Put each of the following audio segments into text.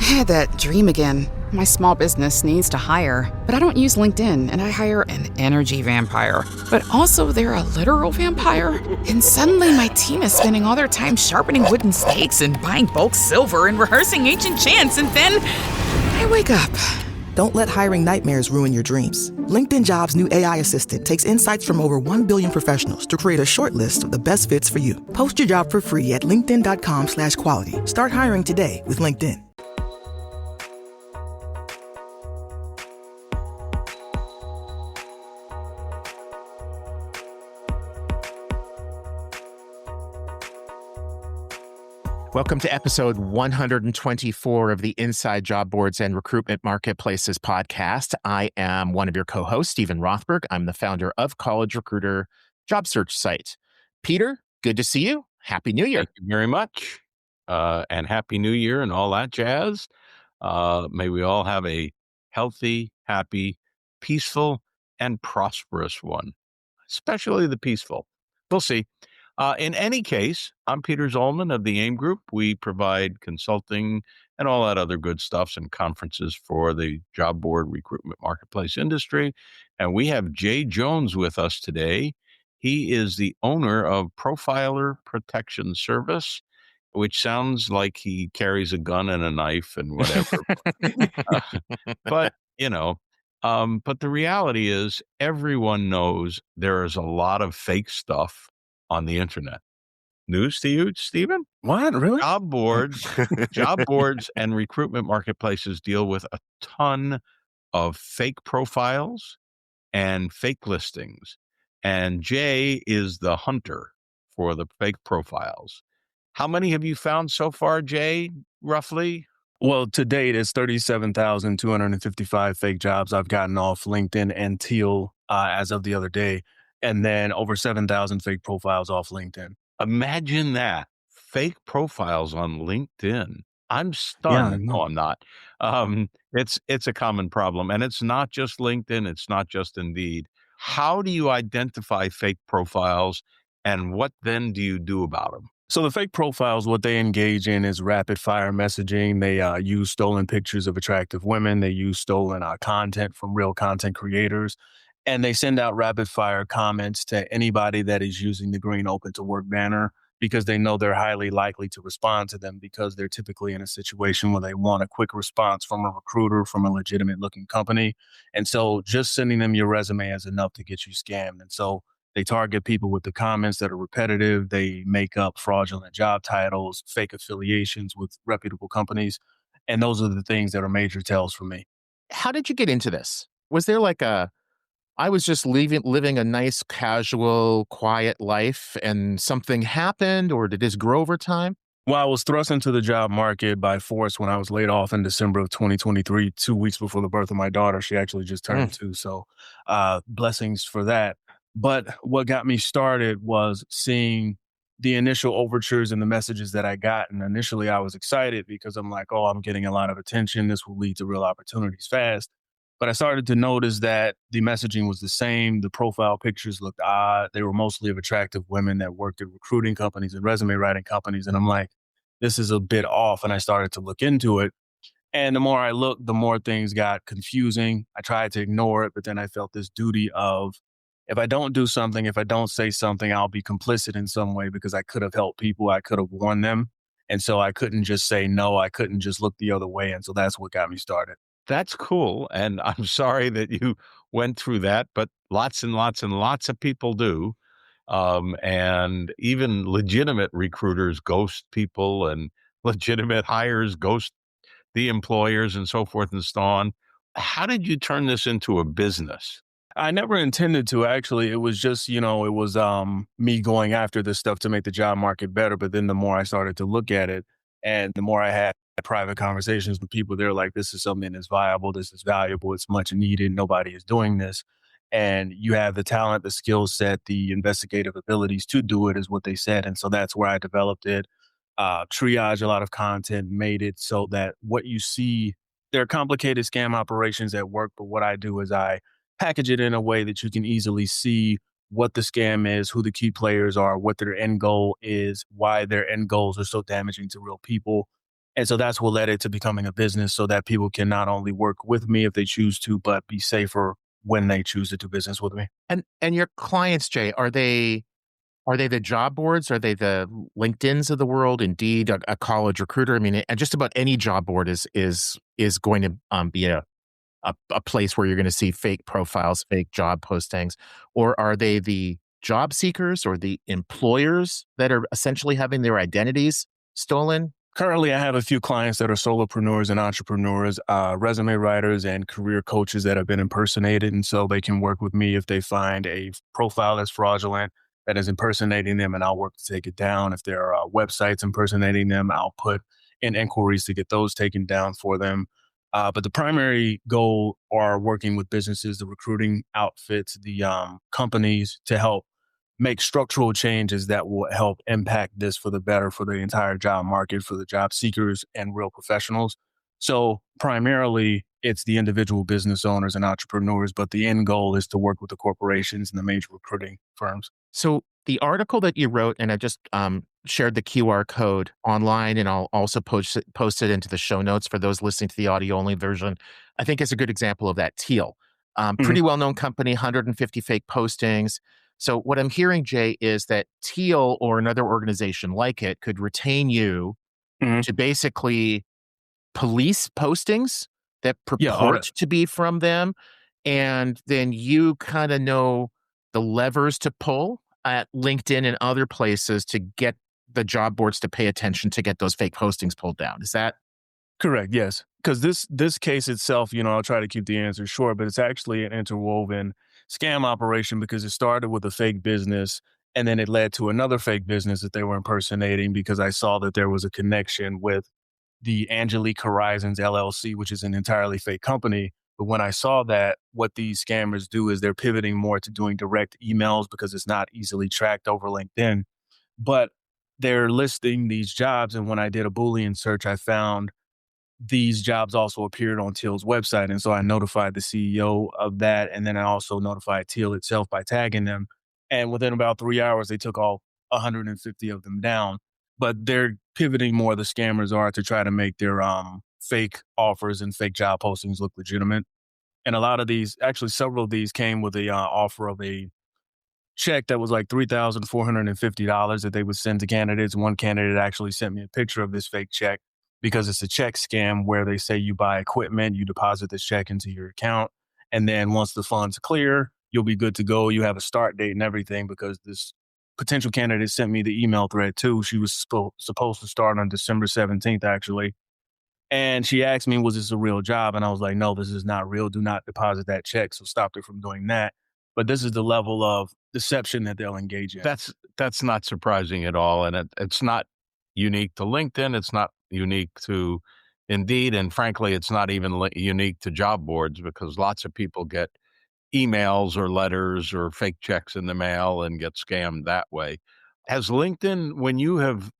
had that dream again. My small business needs to hire, but I don't use LinkedIn, and I hire an energy vampire. But also, they're a literal vampire. And suddenly, my team is spending all their time sharpening wooden stakes and buying bulk silver and rehearsing ancient chants, and then I wake up. Don't let hiring nightmares ruin your dreams. LinkedIn Jobs' new AI assistant takes insights from over 1 billion professionals to create a short list of the best fits for you. Post your job for free at linkedin.com/quality. Start hiring today with LinkedIn. Welcome to episode 124 of the Inside Job Boards and Recruitment Marketplaces podcast. I am one of your co-hosts, Stephen Rothberg. I'm the founder of College Recruiter job search site. Peter, good to see you. Happy New Year. Thank you very much. And Happy New Year and all that jazz. May we all have a healthy, happy, peaceful, and prosperous one, especially the peaceful. We'll see. In any case, I'm Peter Zollman of the AIM Group. We provide consulting and all that other good stuff and conferences for the job board recruitment marketplace industry. And we have Jay Jones with us today. He is the owner of Profiler Protection Service, which sounds like he carries a gun and a knife and whatever. But, but the reality is everyone knows there is a lot of fake stuff on the internet. News to you, Stephen? What? Really? Job boards and recruitment marketplaces deal with a ton of fake profiles and fake listings. And Jay is the hunter for the fake profiles. How many have you found so far, Jay, roughly? Well, to date, it's 37,255 fake jobs I've gotten off LinkedIn and Teal as of the other day. And then over 7,000 fake profiles off LinkedIn. Imagine that. Fake profiles on LinkedIn. I'm stunned. Yeah, no, I'm not. It's a common problem. And it's not just LinkedIn. It's not just Indeed. How do you identify fake profiles and what then do you do about them? So the fake profiles, what they engage in is rapid fire messaging. They use stolen pictures of attractive women. They use stolen content from real content creators. And they send out rapid fire comments to anybody that is using the green open to work banner because they know they're highly likely to respond to them because they're typically in a situation where they want a quick response from a recruiter from a legitimate looking company. And so just sending them your resume is enough to get you scammed. And so they target people with the comments that are repetitive. They make up fraudulent job titles, fake affiliations with reputable companies. And those are the things that are major tells for me. How did you get into this? Was there I was just living a nice, casual, quiet life and something happened, or did this grow over time? Well, I was thrust into the job market by force when I was laid off in December of 2023, 2 weeks before the birth of my daughter. She actually just turned 2, so blessings for that. But what got me started was seeing the initial overtures and the messages that I got. And initially I was excited because I'm like, oh, I'm getting a lot of attention. This will lead to real opportunities fast. But I started to notice that the messaging was the same. The profile pictures looked odd. They were mostly of attractive women that worked at recruiting companies and resume writing companies. And I'm like, this is a bit off. And I started to look into it. And the more I looked, the more things got confusing. I tried to ignore it, but then I felt this duty of, if I don't do something, if I don't say something, I'll be complicit in some way because I could have helped people. I could have warned them. And so I couldn't just say no. I couldn't just look the other way. And so that's what got me started. That's cool. And I'm sorry that you went through that, but lots and lots and lots of people do. And even legitimate recruiters ghost people and legitimate hires ghost the employers and so forth and so on. How did you turn this into a business? I never intended to, actually. It was just, it was me going after this stuff to make the job market better. But then the more I started to look at it and the more I had private conversations with people, they're like, this is something that's viable. This is valuable. It's much needed. Nobody is doing this. And you have the talent, the skill set, the investigative abilities to do it is what they said. And so that's where I developed it. Triage a lot of content, made it so that what you see, there are complicated scam operations at work. But what I do is I package it in a way that you can easily see what the scam is, who the key players are, what their end goal is, why their end goals are so damaging to real people. And so that's what led it to becoming a business so that people can not only work with me if they choose to, but be safer when they choose to do business with me. And your clients, Jay, are they the job boards? Are they the LinkedIn's of the world? Indeed, a college recruiter? I mean, and just about any job board is going to be a place where you're going to see fake profiles, fake job postings, or are they the job seekers or the employers that are essentially having their identities stolen? Currently, I have a few clients that are solopreneurs and entrepreneurs, resume writers and career coaches that have been impersonated. And so they can work with me if they find a profile that's fraudulent, that is impersonating them, and I'll work to take it down. If there are websites impersonating them, I'll put in inquiries to get those taken down for them. But the primary goal are working with businesses, the recruiting outfits, the companies to help make structural changes that will help impact this for the better for the entire job market, for the job seekers and real professionals. So primarily, it's the individual business owners and entrepreneurs, but the end goal is to work with the corporations and the major recruiting firms. So the article that you wrote, and I just shared the QR code online, and I'll also post it into the show notes for those listening to the audio only version. I think is a good example of that. Teal, pretty well known company, 150 fake postings. So what I'm hearing, Jay, is that Teal or another organization like it could retain you Mhm. to basically police postings that Yeah, purport to be from them, and then you kind of know the levers to pull at LinkedIn and other places to get the job boards to pay attention to get those fake postings pulled down. Is that correct. Yes, because this case itself, I'll try to keep the answer short, but it's actually an interwoven scam operation because it started with a fake business, and then it led to another fake business that they were impersonating because I saw that there was a connection with the Angelique Horizons LLC, which is an entirely fake company. But when I saw that, what these scammers do is they're pivoting more to doing direct emails because it's not easily tracked over LinkedIn. But they're listing these jobs. And when I did a Boolean search, I found these jobs also appeared on Teal's website. And so I notified the CEO of that. And then I also notified Teal itself by tagging them. And within about 3 hours, they took all 150 of them down. But they're pivoting more, the scammers are, to try to make their fake offers and fake job postings look legitimate. And a lot of these, actually, several of these came with a offer of a check that was like $3,450 that they would send to candidates. One candidate actually sent me a picture of this fake check because it's a check scam where they say you buy equipment, you deposit this check into your account, and then once the funds clear, you'll be good to go. You have a start date and everything because this potential candidate sent me the email thread too. She was supposed to start on December 17th, actually. And she asked me, was this a real job? And I was like, no, this is not real. Do not deposit that check. So stopped her from doing that. But this is the level of deception that they'll engage in. That's not surprising at all, and it's not unique to LinkedIn. It's not unique to Indeed, and frankly, it's not even unique to job boards because lots of people get emails or letters or fake checks in the mail and get scammed that way. Has LinkedIn, when you have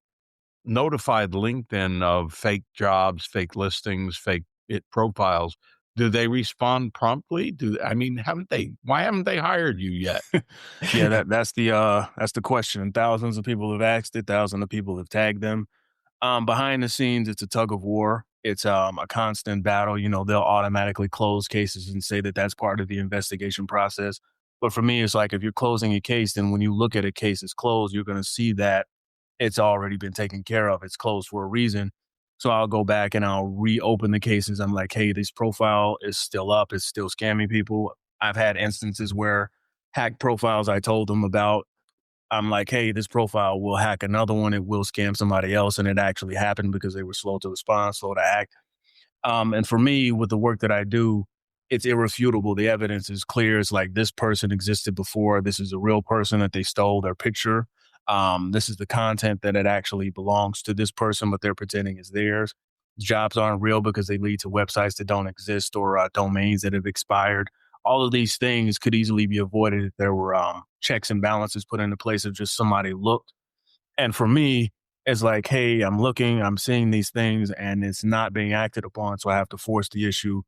notified LinkedIn of fake jobs, fake listings, fake profiles, do they respond promptly? Why haven't they hired you yet? Yeah, that's the question. Thousands of people have asked it. Thousands of people have tagged them. Behind the scenes, it's a tug of war. It's a constant battle. They'll automatically close cases and say that that's part of the investigation process. But for me, it's like if you're closing a case, then when you look at a case as closed, you're going to see that it's already been taken care of. It's closed for a reason. So I'll go back and I'll reopen the cases. I'm like, hey, this profile is still up. It's still scamming people. I've had instances where hacked profiles I told them about, I'm like, hey, this profile will hack another one. It will scam somebody else. And it actually happened because they were slow to respond, slow to act. And for me, with the work that I do, it's irrefutable. The evidence is clear. It's like this person existed before. This is a real person that they stole their picture. This is the content that it actually belongs to this person, but they're pretending it's theirs. Jobs aren't real because they lead to websites that don't exist or domains that have expired. All of these things could easily be avoided if there were checks and balances put into place of just somebody looked. And for me, it's like, hey, I'm looking, I'm seeing these things, and it's not being acted upon, so I have to force the issue,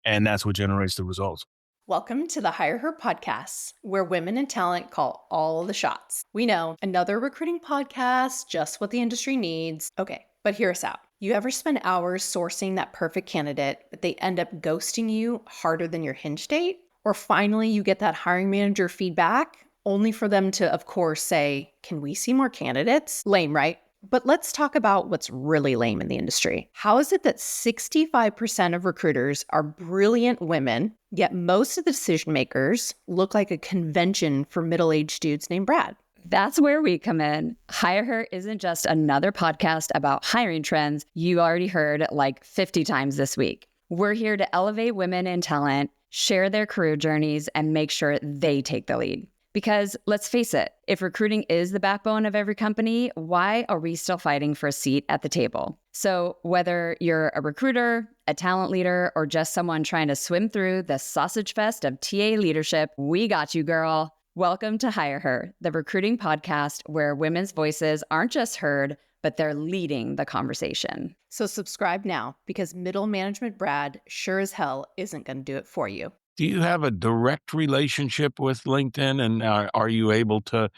and that's what generates the results. Welcome to the Hire Her podcast, where women in talent call all the shots. We know, another recruiting podcast, just what the industry needs. Okay, but hear us out. You ever spend hours sourcing that perfect candidate, but they end up ghosting you harder than your Hinge date? Or finally, you get that hiring manager feedback, only for them to, of course, say, "Can we see more candidates?" Lame, right? But let's talk about what's really lame in the industry. How is it that 65% of recruiters are brilliant women, yet most of the decision makers look like a convention for middle-aged dudes named Brad? That's where we come in. Hire Her isn't just another podcast about hiring trends you already heard like 50 times this week. We're here to elevate women in talent, share their career journeys, and make sure they take the lead. Because let's face it, if recruiting is the backbone of every company, why are we still fighting for a seat at the table? So whether you're a recruiter, a talent leader, or just someone trying to swim through the sausage fest of TA leadership, we got you, girl. Welcome to Hire Her, the recruiting podcast where women's voices aren't just heard, but they're leading the conversation. So subscribe now, because middle management Brad sure as hell isn't going to do it for you. Do you have a direct relationship with LinkedIn, and are you able to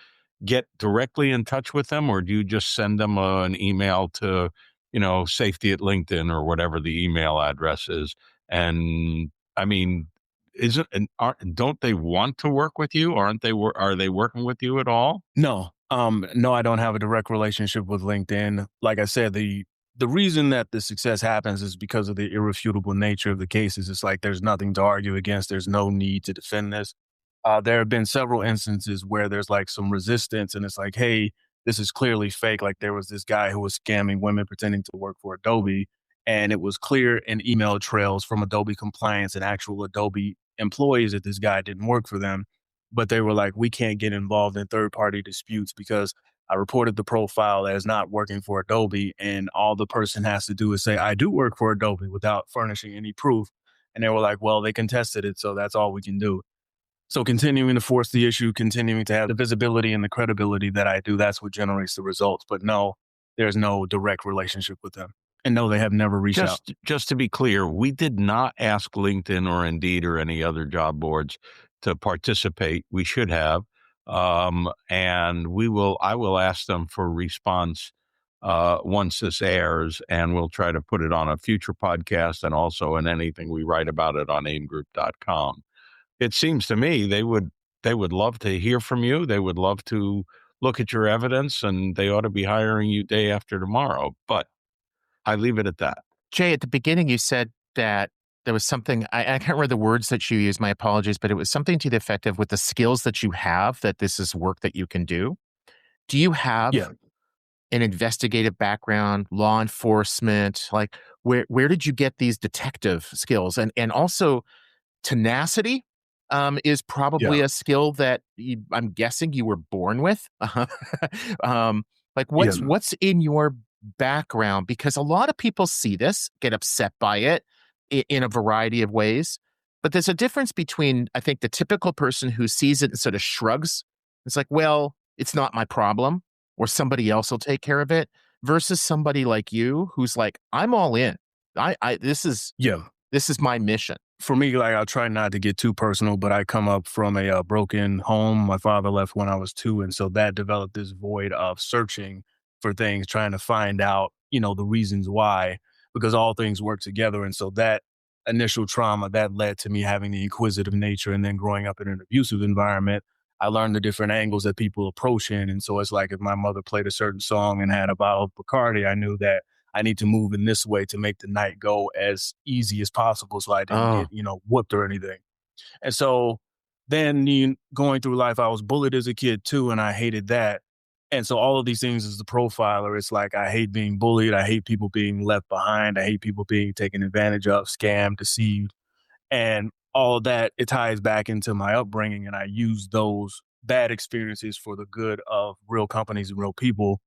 get directly in touch with them, or do you just send them an email to, safety at LinkedIn or whatever the email address is? And I mean, don't they want to work with you? Are they working with you at all? No, I don't have a direct relationship with LinkedIn. Like I said, the reason that the success happens is because of the irrefutable nature of the cases. It's like there's nothing to argue against. There's no need to defend this. There have been several instances where there's like some resistance, and it's like, hey, this is clearly fake. Like there was this guy who was scamming women pretending to work for Adobe, and it was clear in email trails from Adobe compliance and actual Adobe employees that this guy didn't work for them. But they were like, we can't get involved in third-party disputes because I reported the profile as not working for Adobe, and all the person has to do is say, I do work for Adobe, without furnishing any proof. And they were like, well, they contested it, so that's all we can do. So continuing to force the issue, continuing to have the visibility and the credibility that I do, that's what generates the results. But no, there's no direct relationship with them. And no, they have never reached out. Just to be clear, we did not ask LinkedIn or Indeed or any other job boards to participate. We should have. And I will ask them for response once this airs, and we'll try to put it on a future podcast and also in anything we write about it on aimgroup.com. It seems to me they would love to hear from you. They would love to look at your evidence, and they ought to be hiring you day after tomorrow. But I leave it at that. Jay, at the beginning, you said that there was something, I can't remember the words that you used, my apologies, but it was something to the effect of, with the skills that you have, that this is work that you can do. Do you have an investigative background, law enforcement? Like, where did you get these detective skills? And also, tenacity is probably a skill that I'm guessing you were born with. Like, what's in your background? Because a lot of people see this, get upset by it in a variety of ways. But there's a difference between, I think, the typical person who sees it and sort of shrugs. It's like, well, it's not my problem, or somebody else will take care of it, versus somebody like you who's like, I'm all in. This is my mission. For me, like, I'll try not to get too personal, but I come up from a broken home. My father left when I was 2. And so that developed this void of searching for things, trying to find out, the reasons why, because all things work together. And so that initial trauma, that led to me having the inquisitive nature. And then growing up in an abusive environment, I learned the different angles that people approach in. And so it's like, if my mother played a certain song and had a bottle of Bacardi, I knew that I need to move in this way to make the night go as easy as possible, so I didn't get, whooped or anything. And so then going through life, I was bullied as a kid too, and I hated that. And so all of these things as the profiler, it's like, I hate being bullied. I hate people being left behind. I hate people being taken advantage of, scammed, deceived. And all of that, it ties back into my upbringing. And I use those bad experiences for the good of real companies and real people.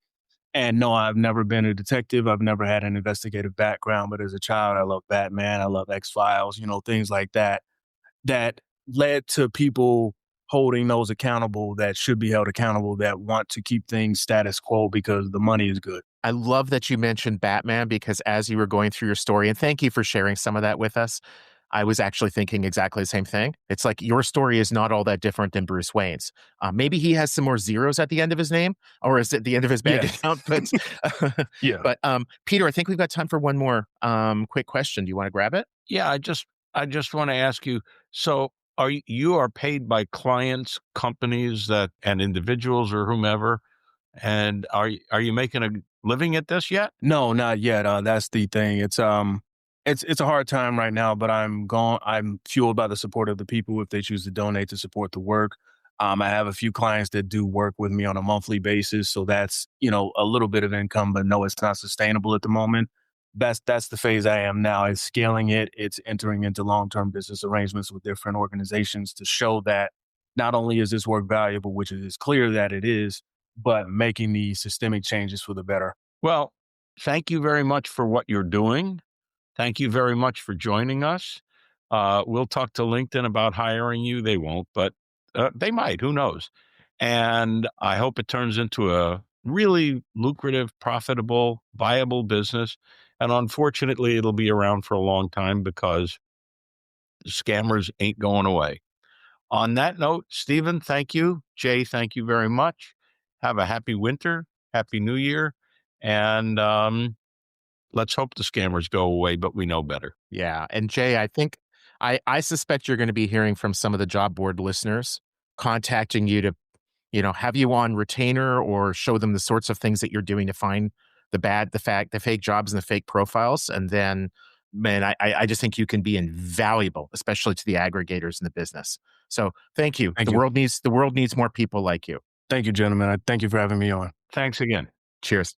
And no, I've never been a detective. I've never had an investigative background. But as a child, I love Batman. I love X-Files, things like that, that led to people holding those accountable that should be held accountable, that want to keep things status quo because the money is good. I love that you mentioned Batman, because as you were going through your story, and thank you for sharing some of that with us, I was actually thinking exactly the same thing. It's like your story is not all that different than Bruce Wayne's. Maybe he has some more zeros at the end of his name, or is it the end of his bank account? But Yeah. but Peter, I think we've got time for one more quick question. Do you want to grab it? Yeah, I just want to ask you, so you are paid by clients, companies and individuals or whomever, and are you making a living at this yet? No, not yet. That's the thing. It's a hard time right now, but I'm fueled by the support of the people if they choose to donate to support the work. I have a few clients that do work with me on a monthly basis, so that's a little bit of income, but no, it's not sustainable at the moment. That's the phase I am now. It's scaling it. It's entering into long-term business arrangements with different organizations to show that not only is this work valuable, which it is clear that it is, but making the systemic changes for the better. Well, thank you very much for what you're doing. Thank you very much for joining us. We'll talk to LinkedIn about hiring you. They won't, but they might. Who knows? And I hope it turns into a really lucrative, profitable, viable business. And unfortunately, it'll be around for a long time because scammers ain't going away. On that note, Stephen, thank you. Jay, thank you very much. Have a happy winter, happy new year. And let's hope the scammers go away, but we know better. Yeah. And Jay, I think I suspect you're going to be hearing from some of the job board listeners contacting you to, have you on retainer or show them the sorts of things that you're doing to find the fake jobs and the fake profiles. And then, man, I just think you can be invaluable, especially to the aggregators in the business. So thank you. The world needs more people like you. Thank you, gentlemen. I thank you for having me on. Thanks again. Cheers.